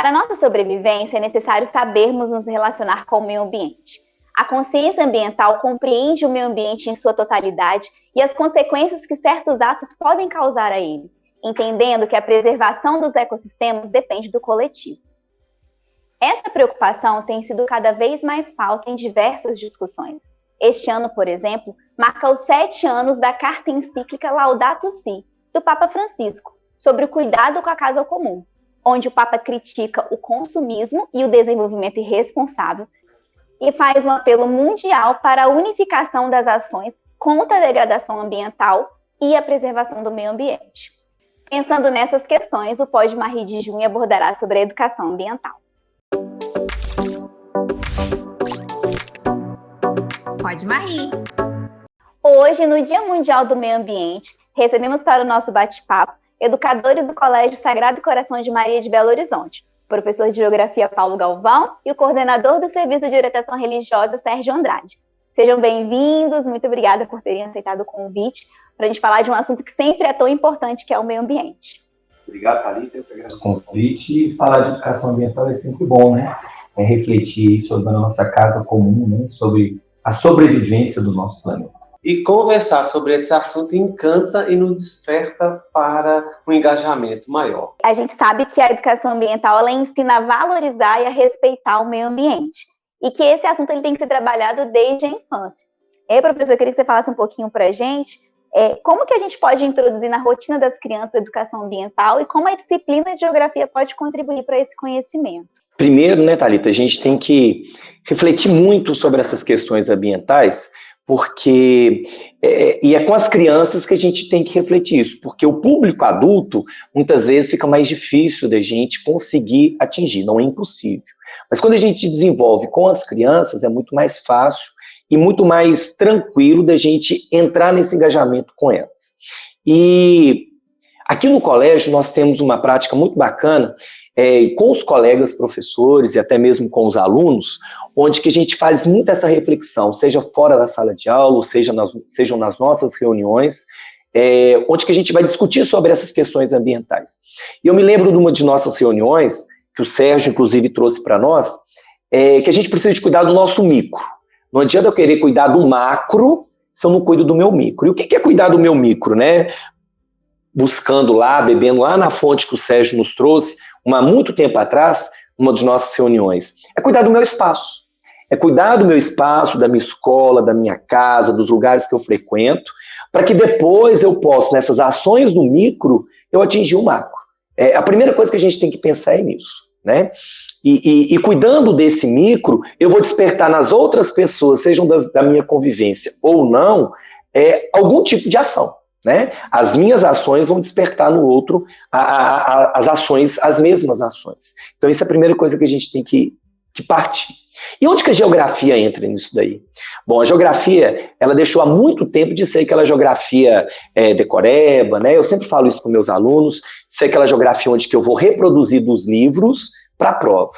Para a nossa sobrevivência, é necessário sabermos nos relacionar com o meio ambiente. A consciência ambiental compreende o meio ambiente em sua totalidade e as consequências que certos atos podem causar a ele, entendendo que a preservação dos ecossistemas depende do coletivo. Essa preocupação tem sido cada vez mais pauta em diversas discussões. Este ano, por exemplo, marca os 7 anos da carta encíclica Laudato Si, do Papa Francisco, sobre o cuidado com a casa comum, onde o Papa critica o consumismo e o desenvolvimento irresponsável e faz um apelo mundial para a unificação das ações contra a degradação ambiental e a preservação do meio ambiente. Pensando nessas questões, o Pod Marie de junho abordará sobre a educação ambiental. Pod Marie! Hoje, no Dia Mundial do Meio Ambiente, recebemos para o nosso bate-papo educadores do Colégio Sagrado Coração de Maria de Belo Horizonte, o professor de Geografia Paulo Galvão e o coordenador do Serviço de Orientação Religiosa Sérgio Andrade. Sejam bem-vindos, muito obrigada por terem aceitado o convite para a gente falar de um assunto que sempre é tão importante, que é o meio ambiente. Obrigado, Thalita, eu que agradeço o convite. E falar de educação ambiental é sempre bom, né? É refletir sobre a nossa casa comum, né? Sobre a sobrevivência do nosso planeta. E conversar sobre esse assunto encanta e nos desperta para um engajamento maior. A gente sabe que a educação ambiental ela ensina a valorizar e a respeitar o meio ambiente. E que esse assunto ele tem que ser trabalhado desde a infância. E aí, professor, eu queria que você falasse um pouquinho para a gente como que a gente pode introduzir na rotina das crianças a educação ambiental e como a disciplina de geografia pode contribuir para esse conhecimento. Primeiro, né, Thalita, a gente tem que refletir muito sobre essas questões ambientais, porque é com as crianças que a gente tem que refletir isso, porque o público adulto, muitas vezes, fica mais difícil da gente conseguir atingir, não é impossível. Mas quando a gente desenvolve com as crianças, é muito mais fácil e muito mais tranquilo da gente entrar nesse engajamento com elas. E aqui no colégio nós temos uma prática muito bacana, com os colegas professores e até mesmo com os alunos, onde que a gente faz muito essa reflexão, seja fora da sala de aula, ou sejam nas nossas reuniões, onde que a gente vai discutir sobre essas questões ambientais. E eu me lembro de uma de nossas reuniões, que o Sérgio, inclusive, trouxe para nós, que a gente precisa de cuidar do nosso micro. Não adianta eu querer cuidar do macro se eu não cuido do meu micro. E o que é cuidar do meu micro, né? Buscando lá, bebendo lá na fonte que o Sérgio nos trouxe, há muito tempo atrás, uma de nossas reuniões. É cuidar do meu espaço. É cuidar do meu espaço, da minha escola, da minha casa, dos lugares que eu frequento, para que depois eu possa, nessas ações do micro, eu atingir o macro. A primeira coisa que a gente tem que pensar é nisso, né? E cuidando desse micro, eu vou despertar nas outras pessoas, sejam da minha convivência ou não, algum tipo de ação, né? As minhas ações vão despertar no outro as ações, as mesmas ações. Então, isso é a primeira coisa que a gente tem que partir. E onde que a geografia entra nisso daí? Bom, a geografia, ela deixou há muito tempo de ser aquela geografia decoreba, né? Eu sempre falo isso para meus alunos, ser aquela geografia onde que eu vou reproduzir dos livros para a prova.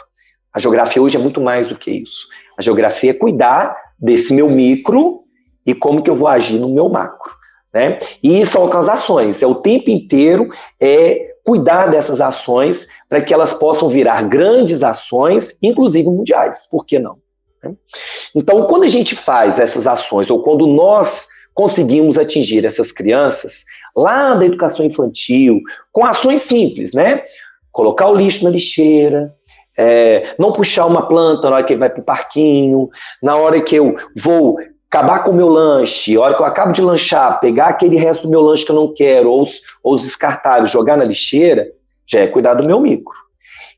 A geografia hoje é muito mais do que isso. A geografia é cuidar desse meu micro e como que eu vou agir no meu macro, né? E são as ações, o tempo inteiro cuidar dessas ações para que elas possam virar grandes ações, inclusive mundiais, por que não? Então, quando a gente faz essas ações, ou quando nós conseguimos atingir essas crianças, lá da educação infantil, com ações simples, né? Colocar o lixo na lixeira, não puxar uma planta na hora que ele vai para o parquinho, na hora que eu vou acabar com o meu lanche, a hora que eu acabo de lanchar, pegar aquele resto do meu lanche que eu não quero, ou os descartáveis, jogar na lixeira, já é cuidar do meu micro.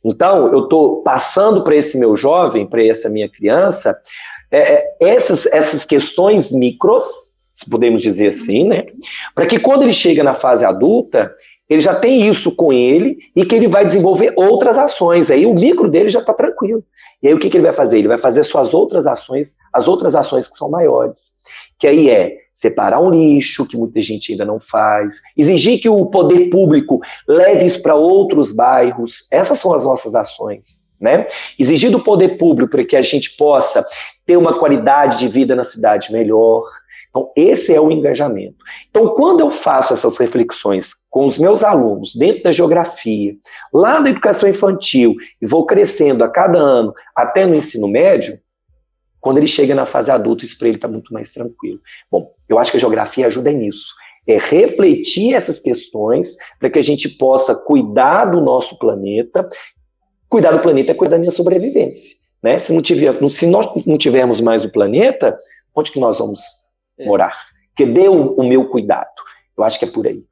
Então, eu estou passando para esse meu jovem, para essa minha criança, essas questões micros, se podemos dizer assim, né? Para que quando ele chega na fase adulta, ele já tem isso com ele e que ele vai desenvolver outras ações. Aí o micro dele já está tranquilo. E aí o que ele vai fazer? Ele vai fazer suas outras ações, as outras ações que são maiores. Que aí separar um lixo, que muita gente ainda não faz, exigir que o poder público leve isso para outros bairros. Essas são as nossas ações, né? Exigir do poder público para que a gente possa ter uma qualidade de vida na cidade melhor. Então, esse é o engajamento. Então, quando eu faço essas reflexões com os meus alunos, dentro da geografia, lá na educação infantil, e vou crescendo a cada ano, até no ensino médio, quando ele chega na fase adulta, isso para ele está muito mais tranquilo. Bom, eu acho que a geografia ajuda nisso. É refletir essas questões para que a gente possa cuidar do nosso planeta. Cuidar do planeta é cuidar da minha sobrevivência. Né? Se nós não tivermos mais o planeta, onde que nós vamos morar? Cadê o meu cuidado? Eu acho que é por aí.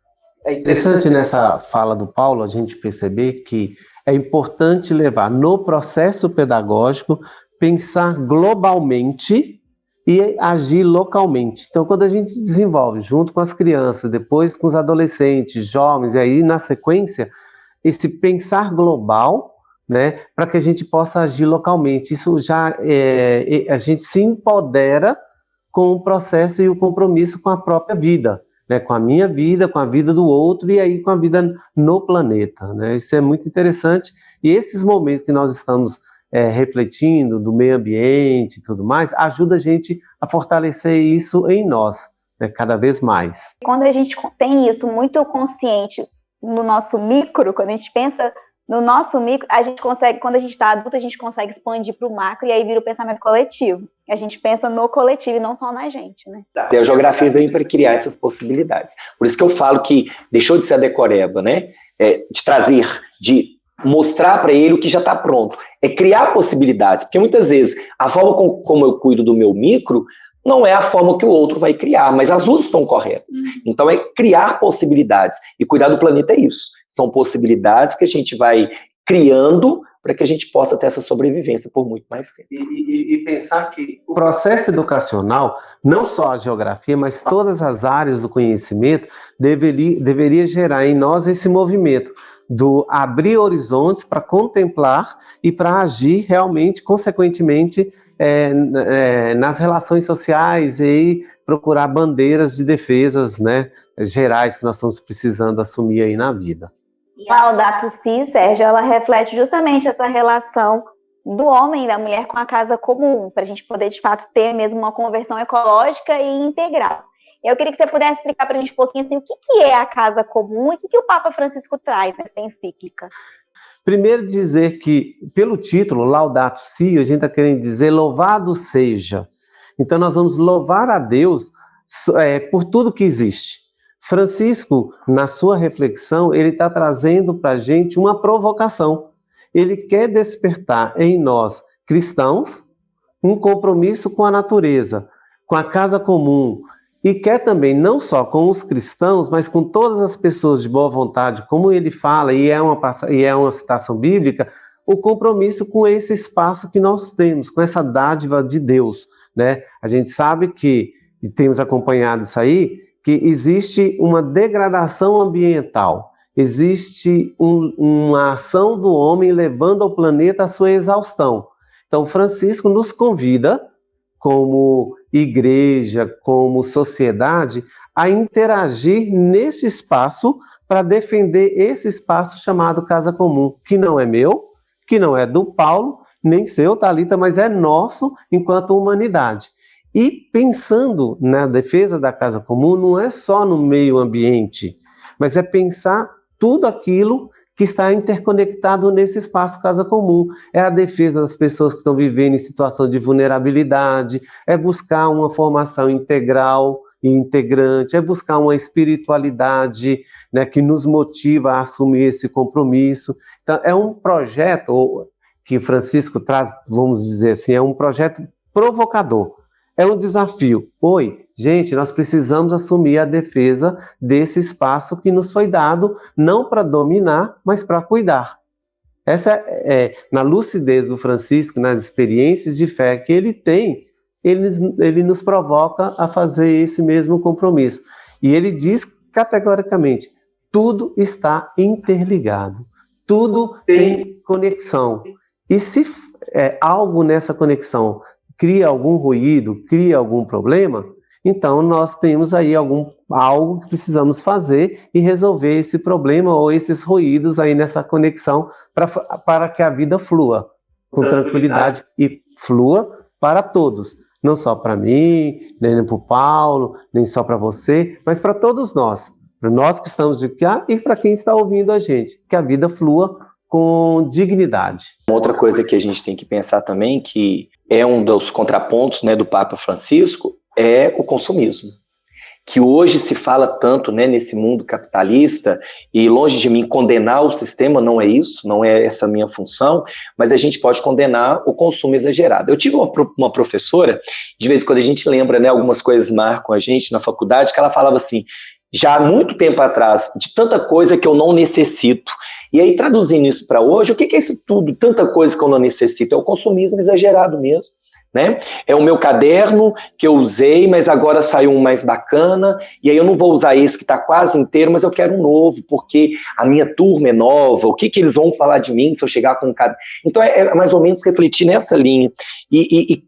É interessante nessa fala do Paulo a gente perceber que é importante levar no processo pedagógico, pensar globalmente e agir localmente. Então, quando a gente desenvolve junto com as crianças, depois com os adolescentes, jovens, e aí na sequência, esse pensar global, né, para que a gente possa agir localmente. Isso já a gente se empodera com o processo e o compromisso com a própria vida, né, com a minha vida, com a vida do outro e aí com a vida no planeta, né? Isso é muito interessante. E esses momentos que nós estamos refletindo do meio ambiente e tudo mais, ajuda a gente a fortalecer isso em nós, né, cada vez mais. Quando a gente tem isso muito consciente no nosso micro, quando a gente pensa no nosso micro, a gente consegue, quando a gente está adulto, a gente consegue expandir para o macro e aí vira o pensamento coletivo. A gente pensa no coletivo e não só na gente, né? A geografia vem para criar essas possibilidades. Por isso que eu falo que deixou de ser a decoreba, né? De trazer, de mostrar para ele o que já está pronto. É criar possibilidades, porque muitas vezes a forma como eu cuido do meu micro não é a forma que o outro vai criar, mas as duas estão corretas. Então é criar possibilidades. E cuidar do planeta é isso. São possibilidades que a gente vai criando para que a gente possa ter essa sobrevivência por muito mais tempo. E pensar que o processo educacional, não só a geografia, mas todas as áreas do conhecimento, deveria gerar em nós esse movimento do abrir horizontes para contemplar e para agir realmente, consequentemente, nas relações sociais e procurar bandeiras de defesas, né, gerais que nós estamos precisando assumir aí na vida. E a Laudato Si, Sérgio, ela reflete justamente essa relação do homem e da mulher com a casa comum, para a gente poder, de fato, ter mesmo uma conversão ecológica e integral. Eu queria que você pudesse explicar para a gente um pouquinho assim, o que é a casa comum e o que o Papa Francisco traz nessa encíclica. Primeiro dizer que, pelo título, Laudato Si, a gente está querendo dizer louvado seja. Então nós vamos louvar a Deus por tudo que existe. Francisco, na sua reflexão, ele está trazendo para a gente uma provocação. Ele quer despertar em nós, cristãos, um compromisso com a natureza, com a casa comum, e quer também, não só com os cristãos, mas com todas as pessoas de boa vontade, como ele fala, e é uma citação bíblica, o compromisso com esse espaço que nós temos, com essa dádiva de Deus, né? A gente sabe que, e temos acompanhado isso aí, que existe uma degradação ambiental, existe uma ação do homem levando ao planeta à sua exaustão. Então, Francisco nos convida, como igreja, como sociedade, a interagir nesse espaço para defender esse espaço chamado Casa Comum, que não é meu, que não é do Paulo, nem seu, Thalita, mas é nosso enquanto humanidade. E pensando na defesa da casa comum, não é só no meio ambiente, mas é pensar tudo aquilo que está interconectado nesse espaço casa comum. É a defesa das pessoas que estão vivendo em situação de vulnerabilidade, é buscar uma formação integral e integrante, é buscar uma espiritualidade, né, que nos motiva a assumir esse compromisso. Então, é um projeto que Francisco traz, vamos dizer assim, é um projeto provocador. É um desafio. Gente, nós precisamos assumir a defesa desse espaço que nos foi dado, não para dominar, mas para cuidar. Essa na lucidez do Francisco, nas experiências de fé que ele tem, ele nos provoca a fazer esse mesmo compromisso. E ele diz categoricamente, tudo está interligado, tudo tem conexão. E se algo nessa conexão cria algum ruído, cria algum problema, então nós temos aí algo que precisamos fazer e resolver esse problema ou esses ruídos aí nessa conexão para que a vida flua com tranquilidade e flua para todos. Não só para mim, nem para o Paulo, nem só para você, mas para todos nós. Para nós que estamos de cá e para quem está ouvindo a gente. Que a vida flua com dignidade. Uma outra coisa que a gente tem que pensar também, que é um dos contrapontos, né, do Papa Francisco, é o consumismo. Que hoje se fala tanto, né, nesse mundo capitalista, e longe de mim condenar o sistema, não é isso, não é essa a minha função, mas a gente pode condenar o consumo exagerado. Eu tive uma professora, de vez em quando a gente lembra, né, algumas coisas marcam a gente na faculdade, que ela falava assim, já há muito tempo atrás, de tanta coisa que eu não necessito. E aí, traduzindo isso para hoje, o que é isso tudo, tanta coisa que eu não necessito? É o consumismo exagerado mesmo. Né? É o meu caderno que eu usei, mas agora saiu um mais bacana, e aí eu não vou usar esse que está quase inteiro, mas eu quero um novo, porque a minha turma é nova, o que eles vão falar de mim se eu chegar com um caderno? Então é mais ou menos refletir nessa linha. E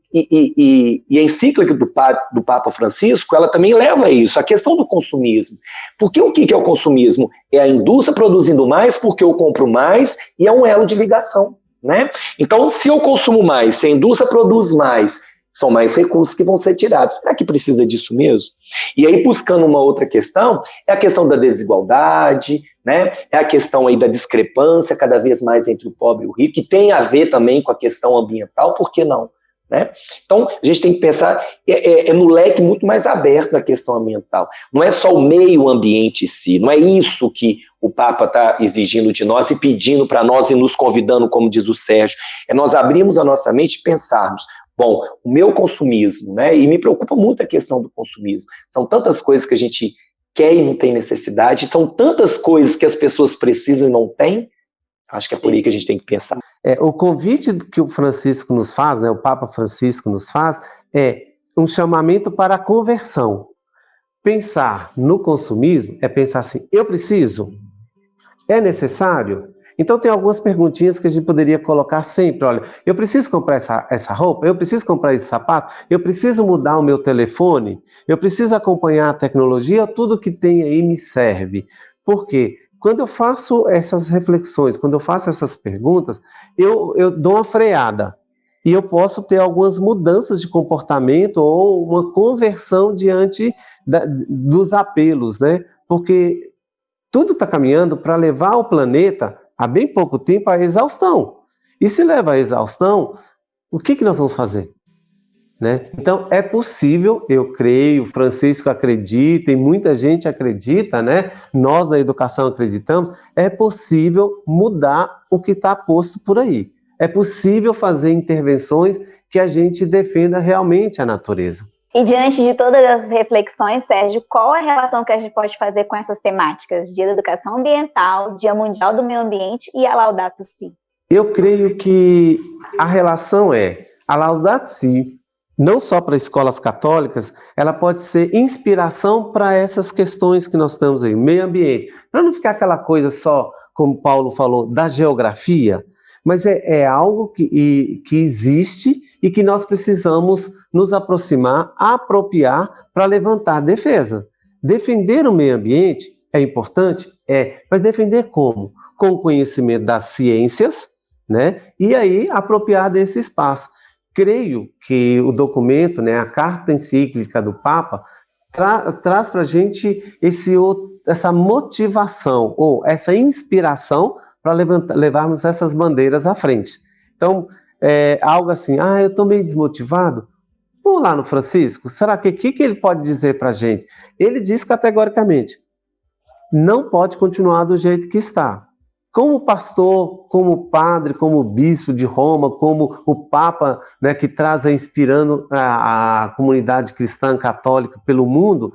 a encíclica do Papa Francisco, ela também leva a isso, a questão do consumismo. Porque o que é o consumismo? É a indústria produzindo mais porque eu compro mais, e é um elo de ligação. Né? Então, se eu consumo mais, se a indústria produz mais, são mais recursos que vão ser tirados. Será que precisa disso mesmo? E aí, buscando uma outra questão, é a questão da desigualdade, né? É a questão aí da discrepância cada vez mais entre o pobre e o rico, que tem a ver também com a questão ambiental, por que não? Né? Então, a gente tem que pensar no leque muito mais aberto na questão ambiental. Não é só o meio ambiente em si, não é isso que o Papa está exigindo de nós e pedindo para nós e nos convidando, como diz o Sérgio. É nós abrirmos a nossa mente e pensarmos, bom, o meu consumismo, né? E me preocupa muito a questão do consumismo. São tantas coisas que a gente quer e não tem necessidade, são tantas coisas que as pessoas precisam e não têm. Acho que é por aí que a gente tem que pensar. O convite que o Francisco nos faz, né, o Papa Francisco nos faz, é um chamamento para a conversão. Pensar no consumismo é pensar assim, eu preciso? É necessário? Então tem algumas perguntinhas que a gente poderia colocar sempre, olha, eu preciso comprar essa roupa? Eu preciso comprar esse sapato? Eu preciso mudar o meu telefone? Eu preciso acompanhar a tecnologia? Tudo que tem aí me serve. Por quê? Quando eu faço essas reflexões, quando eu faço essas perguntas, eu dou uma freada. E eu posso ter algumas mudanças de comportamento ou uma conversão diante dos apelos, né? Porque tudo está caminhando para levar o planeta, há bem pouco tempo, à exaustão. E se leva à exaustão, o que nós vamos fazer? Né? Então, é possível, eu creio, o Francisco acredita, e muita gente acredita, né? Nós da educação acreditamos, é possível mudar o que está posto por aí. É possível fazer intervenções que a gente defenda realmente a natureza. E diante de todas as reflexões, Sérgio, qual a relação que a gente pode fazer com essas temáticas? Dia da Educação Ambiental, Dia Mundial do Meio Ambiente e a Laudato Si. Eu creio que a relação é a Laudato Si, não só para escolas católicas, ela pode ser inspiração para essas questões que nós estamos aí, meio ambiente. Para não ficar aquela coisa só, como Paulo falou, da geografia, mas é algo que existe e que nós precisamos nos aproximar, apropriar para levantar a defesa. Defender o meio ambiente é importante? Mas defender como? Com o conhecimento das ciências, né? E aí apropriar desse espaço. Creio que o documento, né, a carta encíclica do Papa, traz para a gente essa motivação ou essa inspiração para levarmos essas bandeiras à frente. Então, algo assim, eu estou meio desmotivado. Vamos lá no Francisco, será que ele pode dizer para a gente? Ele diz categoricamente, não pode continuar do jeito que está. Como pastor, como padre, como bispo de Roma, como o Papa, né, que traz inspirando a comunidade cristã católica pelo mundo,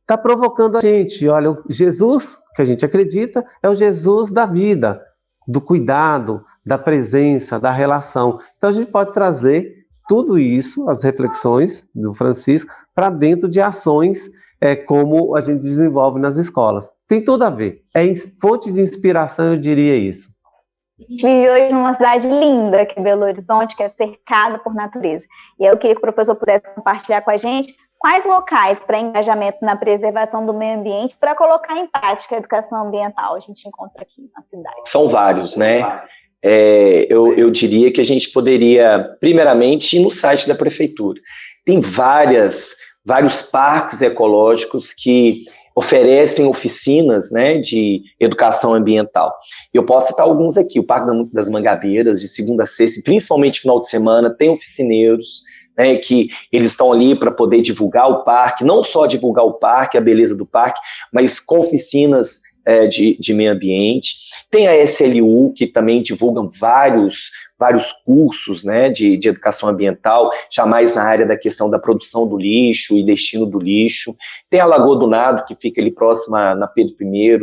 está provocando a gente. Olha, o Jesus, que a gente acredita, é o Jesus da vida, do cuidado, da presença, da relação. Então a gente pode trazer tudo isso, as reflexões do Francisco, para dentro de ações como a gente desenvolve nas escolas. Tem tudo a ver. É fonte de inspiração, eu diria isso. A gente vive hoje numa cidade linda, que é Belo Horizonte, que é cercada por natureza. E eu queria que o professor pudesse compartilhar com a gente quais locais para engajamento na preservação do meio ambiente para colocar em prática a educação ambiental a gente encontra aqui na cidade. São vários, né? Eu diria que a gente poderia, primeiramente, ir no site da prefeitura. tem vários parques ecológicos que oferecem oficinas, né, de educação ambiental. Eu posso citar alguns aqui, o Parque das Mangabeiras, de segunda a sexta, e principalmente final de semana, tem oficineiros, né, que eles estão ali para poder divulgar o parque, não só divulgar o parque, a beleza do parque, mas com oficinas de meio ambiente. Tem a SLU, que também divulgam vários cursos, né, de educação ambiental, jamais na área da questão da produção do lixo e destino do lixo. Tem a Lagoa do Nado, que fica ali próxima na Pedro I,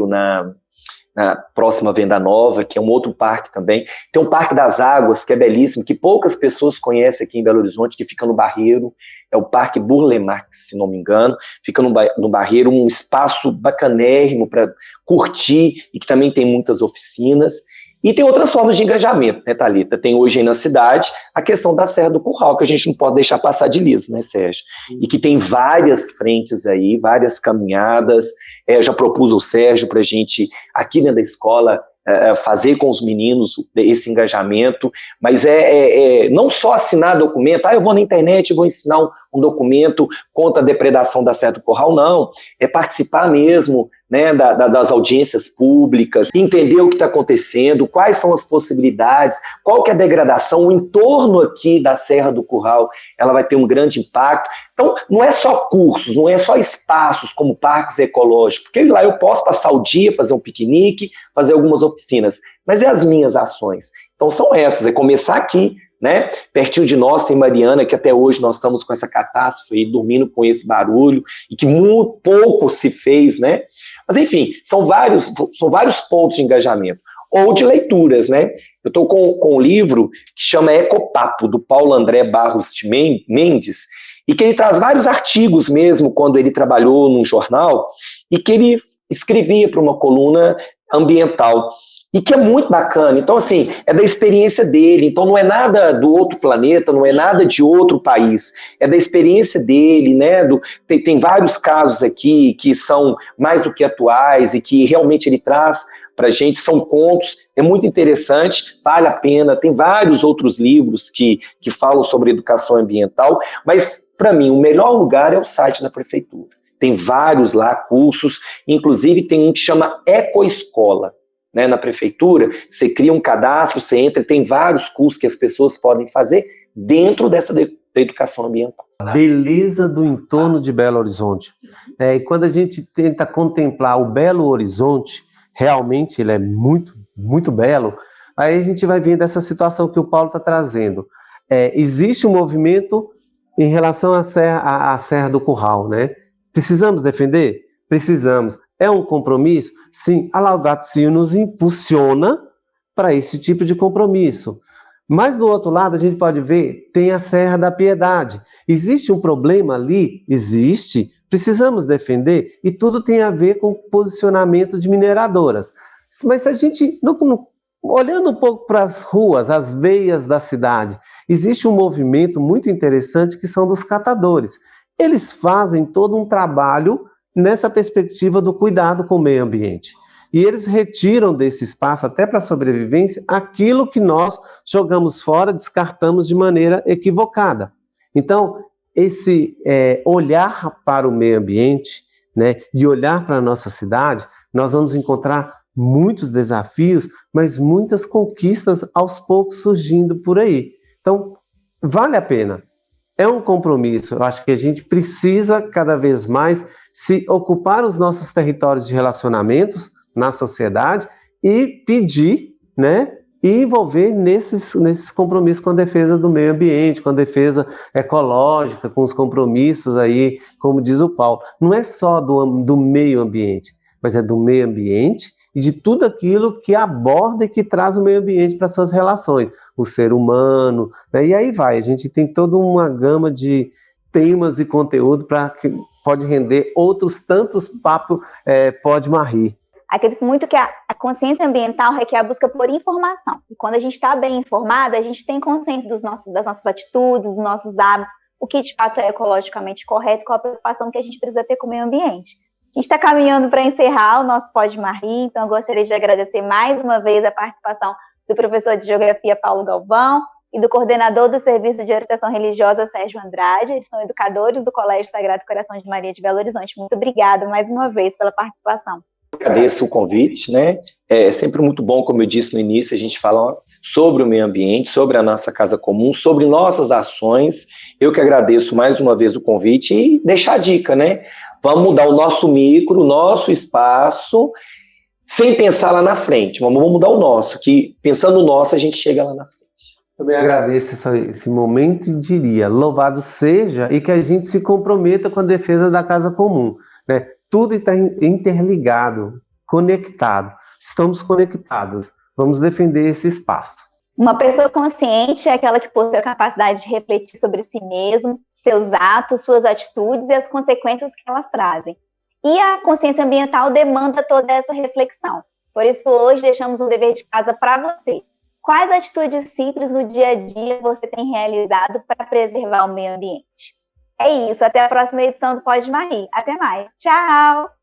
na próxima Venda Nova, que é um outro parque também. Tem o Parque das Águas, que é belíssimo, que poucas pessoas conhecem aqui em Belo Horizonte, que fica no Barreiro, é o Parque Burle Marx, se não me engano, fica no Barreiro, um espaço bacanérrimo para curtir e que também tem muitas oficinas. E tem outras formas de engajamento, né, Thalita? Tem hoje aí na cidade a questão da Serra do Curral, que a gente não pode deixar passar de liso, né, Sérgio? E que tem várias frentes aí, várias caminhadas. Eu já propus ao Sérgio para a gente, aqui dentro da escola, fazer com os meninos esse engajamento, mas não só assinar documento, eu vou na internet e vou ensinar um documento contra a depredação da Serra do Curral, não, é participar mesmo, né, das audiências públicas, entender o que está acontecendo, quais são as possibilidades, qual que é a degradação, o entorno aqui da Serra do Curral, ela vai ter um grande impacto. Então, não é só cursos, não é só espaços como parques ecológicos, porque lá eu posso passar o dia, fazer um piquenique, fazer algumas oficinas, mas é as minhas ações. Então, são essas, é começar aqui, né? Pertinho de nós tem Mariana, que até hoje nós estamos com essa catástrofe aí, dormindo com esse barulho, e que muito pouco se fez, né? Mas, enfim, são vários pontos de engajamento. Ou de leituras, né? Eu estou com um livro que chama Ecopapo, do Paulo André Barros de Mendes, e que ele traz vários artigos mesmo, quando ele trabalhou num jornal, e que ele escrevia para uma coluna ambiental, e que é muito bacana. Então, assim, é da experiência dele, então não é nada do outro planeta, não é nada de outro país, é da experiência dele, né? Tem vários casos aqui que são mais do que atuais e que realmente ele traz para a gente, são contos, é muito interessante, vale a pena, tem vários outros livros que falam sobre educação ambiental, mas, para mim, o melhor lugar é o site da prefeitura. Tem vários lá, cursos, inclusive tem um que chama Ecoescola, né, na prefeitura, você cria um cadastro, você entra, tem vários cursos que as pessoas podem fazer dentro da educação ambiental. Beleza do entorno de Belo Horizonte. E quando a gente tenta contemplar o Belo Horizonte, realmente ele é muito, muito belo, aí a gente vai vendo essa situação que o Paulo está trazendo. Existe um movimento em relação à Serra do Curral, né? Precisamos defender? Precisamos. É um compromisso? Sim, a Laudato Si nos impulsiona para esse tipo de compromisso. Mas, do outro lado, a gente pode ver, tem a Serra da Piedade. Existe um problema ali? Existe. Precisamos defender? E tudo tem a ver com o posicionamento de mineradoras. Mas se a gente, olhando um pouco para as ruas, as veias da cidade, existe um movimento muito interessante que são dos catadores. Eles fazem todo um trabalho nessa perspectiva do cuidado com o meio ambiente. E eles retiram desse espaço, até para a sobrevivência, aquilo que nós jogamos fora, descartamos de maneira equivocada. Então, esse olhar para o meio ambiente, né, e olhar para a nossa cidade, nós vamos encontrar muitos desafios, mas muitas conquistas aos poucos surgindo por aí. Então, vale a pena. É um compromisso. Eu acho que a gente precisa cada vez mais se ocupar os nossos territórios de relacionamentos na sociedade e pedir, né, e envolver nesses compromissos com a defesa do meio ambiente, com a defesa ecológica, com os compromissos aí, como diz o Paulo. Não é só do meio ambiente, mas é do meio ambiente e de tudo aquilo que aborda e que traz o meio ambiente para suas relações, o ser humano, né? E aí vai, a gente tem toda uma gama de temas e conteúdo para que pode render outros tantos papos pode marrir. Acredito muito que a consciência ambiental requer a busca por informação. E quando a gente está bem informada, a gente tem consciência das nossas atitudes, dos nossos hábitos, o que de fato é ecologicamente correto, qual a preocupação que a gente precisa ter com o meio ambiente. A gente está caminhando para encerrar o nosso Pode Marrir, então eu gostaria de agradecer mais uma vez a participação do professor de Geografia Paulo Galvão, e do coordenador do Serviço de Orientação Religiosa, Sérgio Andrade. Eles são educadores do Colégio Sagrado Coração de Maria de Belo Horizonte. Muito obrigada mais uma vez pela participação. Agradeço o convite, né? É sempre muito bom, como eu disse no início, a gente falar sobre o meio ambiente, sobre a nossa casa comum, sobre nossas ações. Eu que agradeço mais uma vez o convite e deixar a dica, né? Vamos mudar o nosso micro, o nosso espaço, sem pensar lá na frente. Vamos mudar o nosso, que pensando no nosso, a gente chega lá na frente. Também agradeço esse momento e diria, louvado seja, e que a gente se comprometa com a defesa da casa comum, né? Tudo está interligado, conectado. Estamos conectados. Vamos defender esse espaço. Uma pessoa consciente é aquela que possui a capacidade de refletir sobre si mesmo, seus atos, suas atitudes e as consequências que elas trazem. E a consciência ambiental demanda toda essa reflexão. Por isso, hoje, deixamos um dever de casa para você. Quais atitudes simples no dia a dia você tem realizado para preservar o meio ambiente? É isso, até a próxima edição do Pode Marie. Até mais. Tchau!